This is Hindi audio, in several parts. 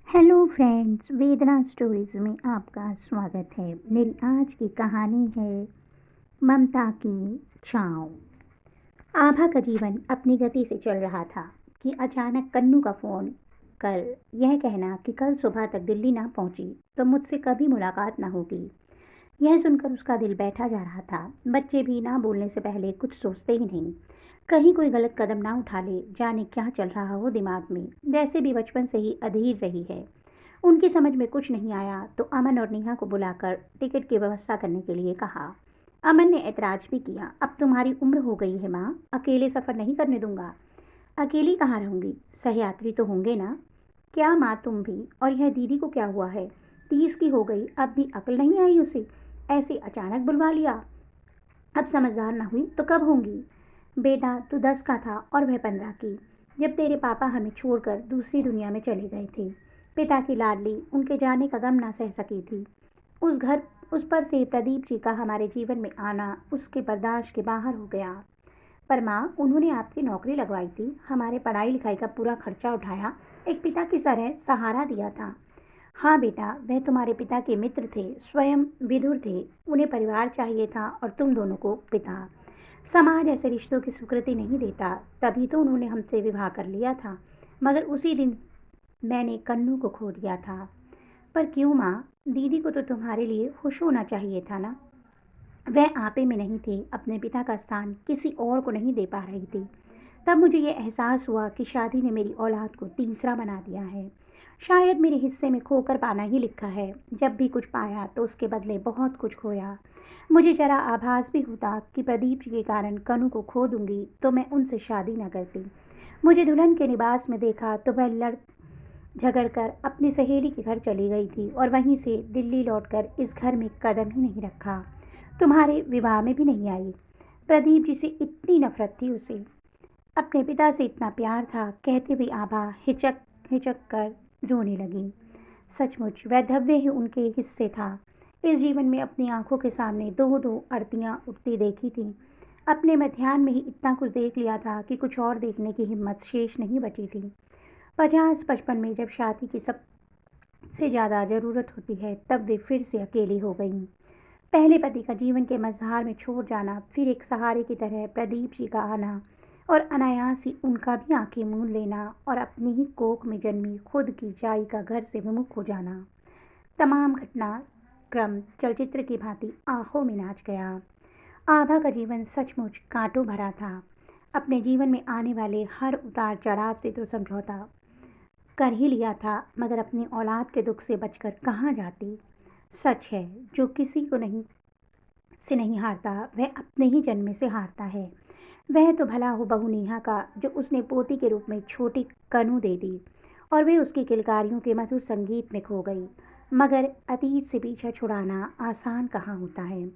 हेलो फ्रेंड्स, वेदना स्टोरीज में आपका स्वागत है। मेरी आज की कहानी है ममता की छाँव। आभा का जीवन अपनी गति से चल रहा था कि अचानक कन्नू का फ़ोन कर यह कहना कि कल सुबह तक दिल्ली ना पहुंची तो मुझसे कभी मुलाकात ना होगी। यह सुनकर उसका दिल बैठा जा रहा था। बच्चे भी ना बोलने से पहले कुछ सोचते ही नहीं, कहीं कोई गलत कदम ना उठा ले, जाने क्या चल रहा हो दिमाग में। वैसे भी बचपन से ही अधीर रही है। उनकी समझ में कुछ नहीं आया तो अमन और नेहा को बुलाकर टिकट की व्यवस्था करने के लिए कहा। अमन ने ऐतराज भी किया, अब तुम्हारी उम्र हो गई है माँ, अकेले सफ़र नहीं करने दूंगा। अकेली कहाँ रहूंगी, सहयात्री तो होंगे ना। क्या माँ तुम भी, और यह दीदी को क्या हुआ है, 30 की हो गई, अब भी अकल नहीं आई उसे, ऐसे अचानक बुलवा लिया। अब समझदार ना हुई तो कब होंगी। बेटा तू 10 का था और वह 15 की, जब तेरे पापा हमें छोड़कर दूसरी दुनिया में चले गए थे। पिता की लाडली उनके जाने का गम ना सह सकी थी। उस पर से प्रदीप जी का हमारे जीवन में आना उसके बर्दाश्त के बाहर हो गया। पर माँ, उन्होंने आपकी नौकरी लगवाई थी, हमारे पढ़ाई लिखाई का पूरा खर्चा उठाया, एक पिता की तरह सहारा दिया था। हाँ बेटा, वह तुम्हारे पिता के मित्र थे, स्वयं विदुर थे। उन्हें परिवार चाहिए था और तुम दोनों को पिता। समाज ऐसे रिश्तों की स्वीकृति नहीं देता, तभी तो उन्होंने हमसे विवाह कर लिया था। मगर उसी दिन मैंने कन्नू को खो दिया था। पर क्यों माँ, दीदी को तो तुम्हारे लिए खुश होना चाहिए था ना। वह आपे में नहीं थी, अपने पिता का स्थान किसी और को नहीं दे पा रही थी। तब मुझे ये एहसास हुआ कि शादी ने मेरी औलाद को तीसरा बना दिया है। शायद मेरे हिस्से में खोकर पाना ही लिखा है। जब भी कुछ पाया तो उसके बदले बहुत कुछ खोया। मुझे जरा आभास भी होता कि प्रदीप जी के कारण कनु को खो दूंगी तो मैं उनसे शादी न करती। मुझे दुल्हन के लिबास में देखा तो वह लड़ झगड़ कर अपनी सहेली के घर चली गई थी और वहीं से दिल्ली लौटकर इस घर में कदम ही नहीं रखा। तुम्हारे विवाह में भी नहीं आई। प्रदीप जी से इतनी नफरत थी उसे, अपने पिता से इतना प्यार था, कहते हुए आभा हिचक हिचक कर रोने लगी। सचमुच वैधव्य ही उनके हिस्से था। इस जीवन में अपनी आंखों के सामने दो दो आरतियां उठती देखी थी। अपने मध्याह्न में ही इतना कुछ देख लिया था कि कुछ और देखने की हिम्मत शेष नहीं बची थी। 50-55 में जब शादी की सबसे ज़्यादा ज़रूरत होती है तब वे फिर से अकेली हो गईं। पहले पति का जीवन के मझधार में छोड़ जाना, फिर एक सहारे की तरह प्रदीप जी का आना और अनायास ही उनका भी आंखें मूंद लेना और अपनी ही कोख में जन्मी खुद की जाई का घर से विमुख हो जाना। तमाम घटनाक्रम चलचित्र की भांति आंखों में नाच गया। आभा का जीवन सचमुच कांटों भरा था। अपने जीवन में आने वाले हर उतार चढ़ाव से तो समझौता कर ही लिया था, मगर अपनी औलाद के दुख से बचकर कहाँ जाती। सच है, जो किसी को नहीं हारता वह अपने ही जन्म से हारता है। वह तो भला हो बहू नेहा का, जो उसने पोती के रूप में छोटी कनु दे दी और वे उसकी किलकारियों के मधुर संगीत में खो गई। मगर अतीत से पीछा छुड़ाना आसान कहाँ होता है।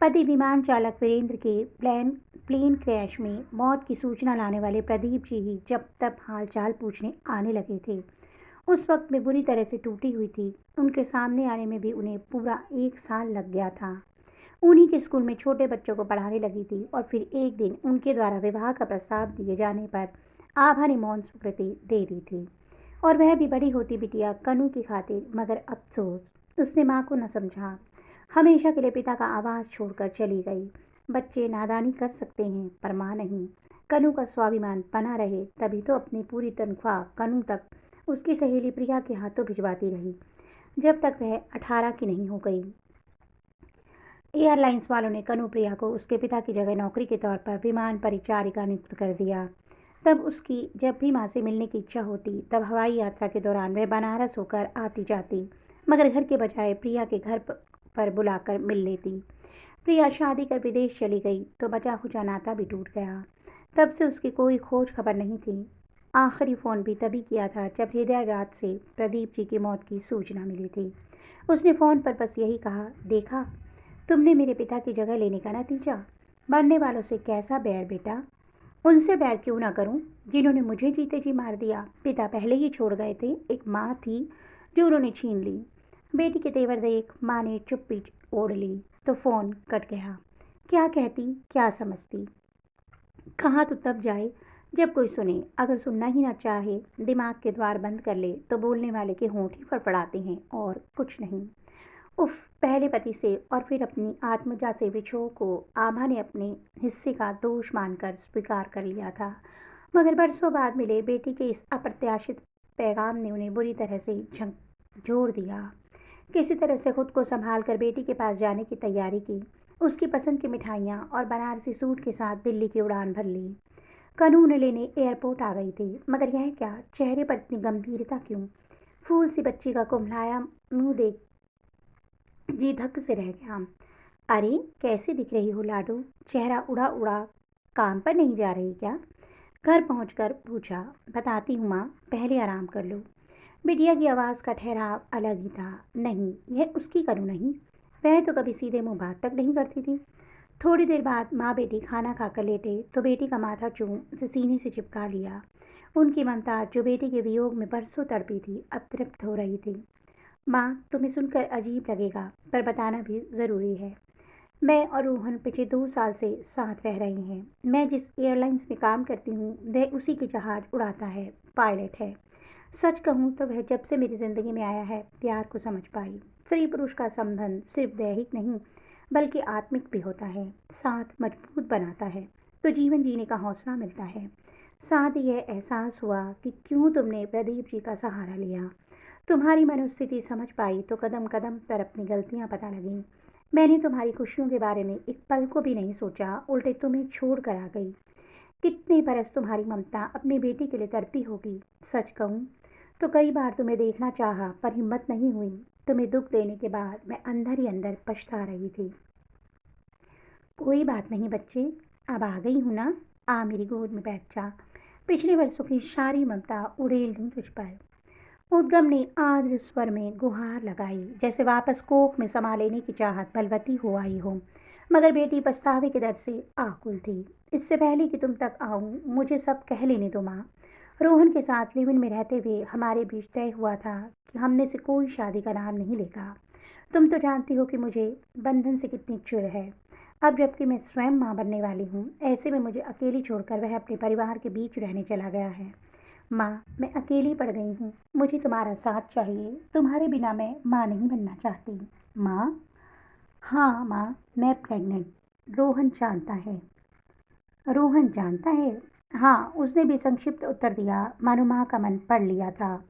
पति विमान चालक वीरेंद्र के प्लेन क्रैश में मौत की सूचना लाने वाले प्रदीप जी ही जब तब हाल चाल पूछने आने लगे थे। उस वक्त मैं बुरी तरह से टूटी हुई थी। उनके सामने आने में भी उन्हें पूरा 1 साल लग गया था। उन्हीं के स्कूल में छोटे बच्चों को पढ़ाने लगी थी और फिर एक दिन उनके द्वारा विवाह का प्रस्ताव दिए जाने पर आभा ने मौन स्वीकृति दे दी थी। और वह भी बड़ी होती बिटिया कनु की खातिर, मगर अफसोस उसने माँ को न समझा। हमेशा के लिए पिता का आवाज़ छोड़कर चली गई। बच्चे नादानी कर सकते हैं पर माँ नहीं। कनु का स्वाभिमान बना रहे तभी तो अपनी पूरी तनख्वाह कनु तक उसकी सहेली प्रिया के हाथों भिजवाती रही, जब तक वह 18 की नहीं हो गई। एयरलाइंस वालों ने कनु प्रिया को उसके पिता की जगह नौकरी के तौर पर विमान परिचारिका नियुक्त कर दिया। तब उसकी जब भी माँ से मिलने की इच्छा होती तब हवाई यात्रा के दौरान वह बनारस होकर आती जाती, मगर घर के बजाय प्रिया के घर पर बुलाकर मिल लेती। प्रिया शादी कर विदेश चली गई तो बचा खुचा नाता भी टूट गया। तब से उसकी कोई खोज खबर नहीं थी। आखिरी फ़ोन भी तभी किया था जब हृदयाघात से प्रदीप जी की मौत की सूचना मिली थी। उसने फ़ोन पर बस यही कहा, देखा तुमने मेरे पिता की जगह लेने का नतीजा। मरने वालों से कैसा बैर बेटा। उनसे बैर क्यों ना करूं जिन्होंने मुझे जीते जी मार दिया। पिता पहले ही छोड़ गए थे, एक माँ थी जो उन्होंने छीन ली। बेटी के तेवर देख माँ ने चुप्पी ओढ़ ली तो फ़ोन कट गया। क्या कहती, क्या समझती, कहाँ तो तब जाए जब कोई सुने, अगर सुनना ही ना चाहे, दिमाग के द्वार बंद कर ले तो बोलने वाले के होंठ ही फड़फड़ाते हैं और कुछ नहीं। उफ़! पहले पति से और फिर अपनी आत्मजा से विछोह को आभा ने अपने हिस्से का दोष मानकर स्वीकार कर लिया था। मगर बरसों बाद मिले बेटी के इस अप्रत्याशित पैगाम ने उन्हें बुरी तरह से झकझोर दिया। किसी तरह से खुद को संभाल कर बेटी के पास जाने की तैयारी की। उसकी पसंद की मिठाइयाँ और बनारसी सूट के साथ दिल्ली की उड़ान भर ली। कनू उन्हें लेने एयरपोर्ट आ गई थी, मगर यह क्या, चेहरे पर इतनी गंभीरता क्यों? फूल सी बच्ची का कुम्हलाया मुंह देख जी धक से रह गया। अरे, कैसी दिख रही हो लाडो? चेहरा उड़ा उड़ा काम पर नहीं जा रही क्या? घर पहुंचकर पूछा। बताती हूँ माँ, पहले आराम कर लो। बिटिया की आवाज़ का ठहराव अलग ही था। नहीं, यह उसकी करू नहीं। वह तो कभी सीधे मुंह बात तक नहीं करती थी। थोड़ी देर बाद माँ बेटी खाना खाकर लेटे तो बेटी का माथा चूम उसे सीने से चिपका लिया। उनकी ममता जो बेटी के वियोग में बरसों तड़पी थी, अब तृप्त हो रही थी। माँ, तुम्हें सुनकर अजीब लगेगा, पर बताना भी ज़रूरी है। मैं और रोहन पिछले 2 साल से साथ रह रहे हैं। मैं जिस एयरलाइंस में काम करती हूँ, वह उसी के जहाज़ उड़ाता है, पायलट है। सच कहूँ तो वह जब से मेरी ज़िंदगी में आया है, प्यार को समझ पाई। स्त्री पुरुष का संबंध सिर्फ दैहिक नहीं, बल्कि आत्मिक भी होता है। साथ मजबूत बनाता है, तो जीवन जीने का हौसला मिलता है। साथ ही यह एहसास हुआ कि क्यों तुमने प्रदीप जी का सहारा लिया। तुम्हारी मनोस्थिति समझ पाई तो कदम कदम पर अपनी गलतियाँ पता लगीं। मैंने तुम्हारी खुशियों के बारे में एक पल को भी नहीं सोचा, उल्टे तुम्हें छोड़ कर आ गई। कितने बरस तुम्हारी ममता अपनी बेटी के लिए तड़पी होगी। सच कहूँ तो कई बार तुम्हें देखना चाहा, पर हिम्मत नहीं हुई। तुम्हें दुख देने के बाद मैं अंदर ही अंदर पछता रही थी। कोई बात नहीं बच्चे, अब आ गई हूँ ना, आ मेरी गोद में बैठ जा। पिछले वर्षों की सारी ममता उड़ेल दूँ तुझ पर। उद्गम ने आर्द्र स्वर में गुहार लगाई, जैसे वापस कोख में समा लेने की चाहत बलवती हो आई हो। मगर बेटी पछतावे के दर्द से आकुल थी। इससे पहले कि तुम तक आऊं, मुझे सब कह लेने दो माँ। रोहन के साथ लिव इन में रहते हुए हमारे बीच तय हुआ था कि हमने से कोई शादी का नाम नहीं लेगा। तुम तो जानती हो कि मुझे बंधन से कितनी चिढ़ है। अब जबकि मैं स्वयं माँ बनने वाली हूँ, ऐसे में मुझे अकेली छोड़कर वह अपने परिवार के बीच रहने चला गया है। माँ, मैं अकेली पड़ गई हूँ। मुझे तुम्हारा साथ चाहिए। तुम्हारे बिना मैं माँ नहीं बनना चाहती। माँ? हाँ माँ, मैं प्रेग्नेंट। रोहन जानता है? हाँ, उसने भी संक्षिप्त उत्तर दिया, मानो माँ का मन पढ़ लिया था।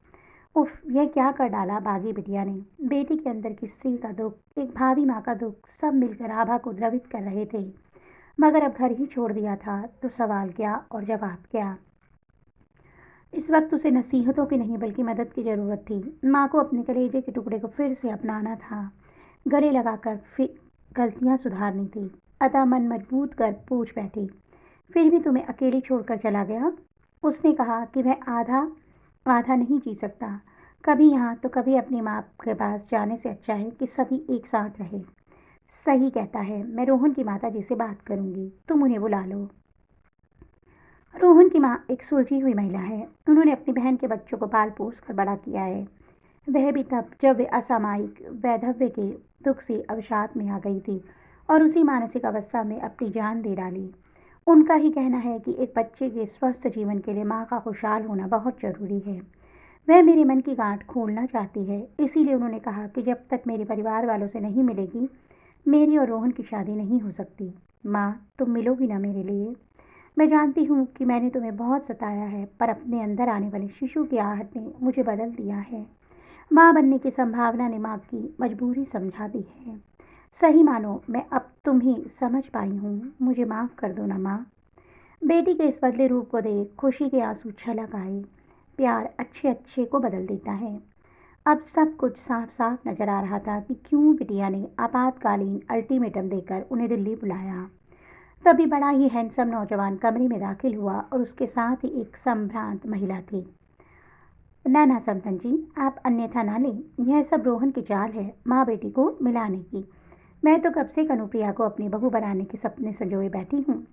उफ, यह क्या कर डाला बागी बिटिया ने। बेटी के अंदर की स्त्री का दुख, एक भावी माँ का दुख, सब मिलकर आभा को द्रवित कर रहे थे। मगर अब घर ही छोड़ दिया था तो सवाल क्या और जवाब क्या। इस वक्त उसे नसीहतों की नहीं बल्कि मदद की ज़रूरत थी। माँ को अपने कलेजे के टुकड़े को फिर से अपनाना था, गले लगाकर फिर गलतियाँ सुधारनी थी। अतः मन मजबूत कर पूछ बैठी, फिर भी तुम्हें अकेली छोड़कर चला गया? उसने कहा कि वह आधा आधा नहीं जी सकता। कभी यहाँ तो कभी अपनी माँ के पास जाने से अच्छा है कि सभी एक साथ रहे। सही कहता है, मैं रोहन की माता जी से बात करूँगी, तुम उन्हें बुला लो। रोहन की माँ एक सुलझी हुई महिला है। उन्होंने अपनी बहन के बच्चों को पाल पोस कर बड़ा किया है। वह भी तब जब वे असामयिक वैधव्य के दुख से अवसाद में आ गई थी और उसी मानसिक अवस्था में अपनी जान दे डाली। उनका ही कहना है कि एक बच्चे के स्वस्थ जीवन के लिए माँ का खुशहाल होना बहुत जरूरी है। वह मेरे मन की गांठ खोलना चाहती है, इसीलिए उन्होंने कहा कि जब तक मेरे परिवार वालों से नहीं मिलेगी, मेरी और रोहन की शादी नहीं हो सकती। माँ, तुम मिलोगी ना मेरे लिए? मैं जानती हूँ कि मैंने तुम्हें बहुत सताया है, पर अपने अंदर आने वाले शिशु की आहट ने मुझे बदल दिया है। माँ बनने की संभावना ने माँ की मजबूरी समझा दी है। सही मानो, मैं अब तुम्हें समझ पाई हूँ। मुझे माफ़ कर दो ना माँ। बेटी के इस बदले रूप को देख खुशी के आंसू छलक आए। प्यार अच्छे अच्छे को बदल देता है। अब सब कुछ साफ साफ नजर आ रहा था कि क्यों बिटिया ने आपातकालीन अल्टीमेटम देकर उन्हें दिल्ली बुलाया। तभी बड़ा ही हैंडसम नौजवान कमरे में दाखिल हुआ और उसके साथ ही एक संभ्रांत महिला थी। ना ना समधन जी, आप अन्यथा ना लें। यह सब रोहन की चाल है, माँ बेटी को मिलाने की। मैं तो कब से कनुप्रिया को अपनी बहू बनाने के सपने संजोए बैठी हूँ।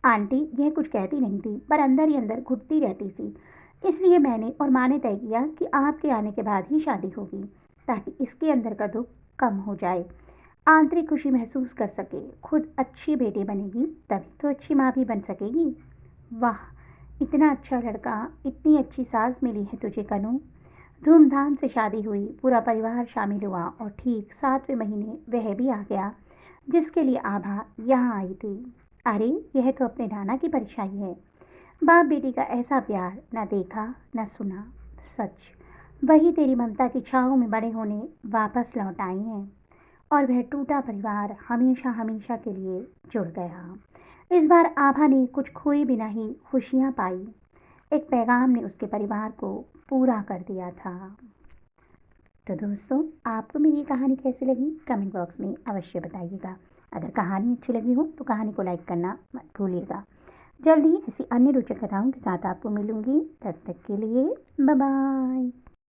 आंटी यह कुछ कहती नहीं थी, पर अंदर ही अंदर घुटती रहती थी। इसलिए मैंने और माँ ने तय किया कि आपके आने के बाद ही शादी होगी, ताकि इसके अंदर का दुख कम हो जाए, आंतरिक खुशी महसूस कर सके। खुद अच्छी बेटी बनेगी तभी तो अच्छी माँ भी बन सकेगी। वाह, इतना अच्छा लड़का, इतनी अच्छी सास मिली है तुझे कनू। धूमधाम से शादी हुई, पूरा परिवार शामिल हुआ और ठीक 7वें महीने वह भी आ गया जिसके लिए आभा यहाँ आई थी। अरे, यह तो अपने नाना की परछाई है। बाप बेटी का ऐसा प्यार न देखा न सुना। सच, वही तेरी ममता की छाँव में बड़े होने वापस लौट आई हैं और वह टूटा परिवार हमेशा हमेशा के लिए जुड़ गया। इस बार आभा ने कुछ खोए बिना ही खुशियाँ पाई। एक पैगाम ने उसके परिवार को पूरा कर दिया था। तो दोस्तों, आपको मेरी ये कहानी कैसी लगी कमेंट बॉक्स में अवश्य बताइएगा। अगर कहानी अच्छी लगी हो तो कहानी को लाइक करना मत भूलिएगा। जल्द ही ऐसी अन्य रोचक कथाओं के साथ आपको मिलूंगी। तब तक के लिए बाय बाय।